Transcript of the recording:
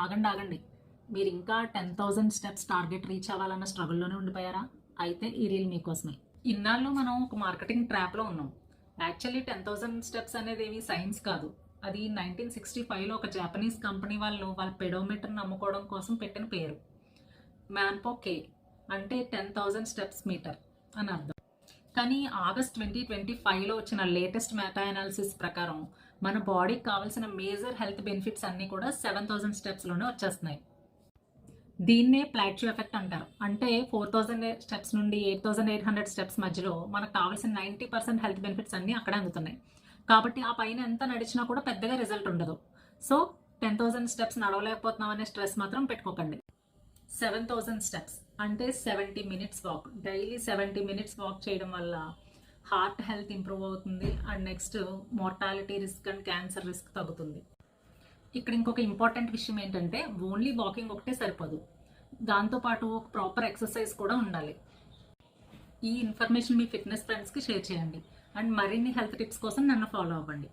ఆగండి ఆగండి. మీరు ఇంకా 10,000 స్టెప్స్ టార్గెట్ రీచ్ అవ్వాలన్న స్ట్రగుల్లోనే ఉండిపోయారా? అయితే ఈ రీల్ మీకోసమే. ఇన్నాళ్ళు మనం ఒక మార్కెటింగ్ ట్రాప్లో ఉన్నాం. యాక్చువల్లీ 10,000 స్టెప్స్ అనేది ఏమి సైన్స్ కాదు. అది 1965లో ఒక జాపనీస్ కంపెనీ వాళ్ళు వాళ్ళ పెడోమీటర్ని అమ్ముకోవడం కోసం పెట్టిన పేరు. మ్యాన్పో కే అంటే 10,000 స్టెప్స్ మీటర్ అని అర్థం. కానీ ఆగస్ట్ 2025లో వచ్చిన లేటెస్ట్ మెటా అనాలిసిస్ ప్రకారం మన బాడీకి కావాల్సిన మేజర్ హెల్త్ బెనిఫిట్స్ అన్నీ కూడా 7,000 స్టెప్స్లోనే వచ్చేస్తున్నాయి. దీన్నే ప్లాట్యూ ఎఫెక్ట్ అంటారు. అంటే 4,000 స్టెప్స్ నుండి 8,800 స్టెప్స్ మధ్యలో మనకు కావాల్సిన 90% హెల్త్ బెనిఫిట్స్ అన్నీ అక్కడే అందుతున్నాయి. కాబట్టి ఆ పైన ఎంత నడిచినా కూడా పెద్దగా రిజల్ట్ ఉండదు. సో 10,000 స్టెప్స్ నడవలేకపోతున్నాం అనే స్ట్రెస్ మాత్రం పెట్టుకోకండి. 7,000 స్టెప్స్ అంటే 70 minutes walk. Daily 70 minutes walk చేయడం వల్ల హార్ట్ హెల్త్ ఇంప్రూవ్ అవుతుంది and next mortality risk and cancer risk తగ్గుతుంది. ఇక్కడ ఇంకొక ఇంపార్టెంట్ విషయం ఏంటంటే ఓన్లీ వాకింగ్ ఒకటే సరిపోదు, దాంతోపాటు ఒక ప్రాపర్ ఎక్సర్సైజ్ కూడా ఉండాలి. ఈ ఇన్ఫర్మేషన్ మీ ఫిట్నెస్ ఫ్రెండ్స్కి షేర్ చేయండి అండ్ మరిన్ని హెల్త్ టిప్స్ కోసం నన్ను ఫాలో అవ్వండి.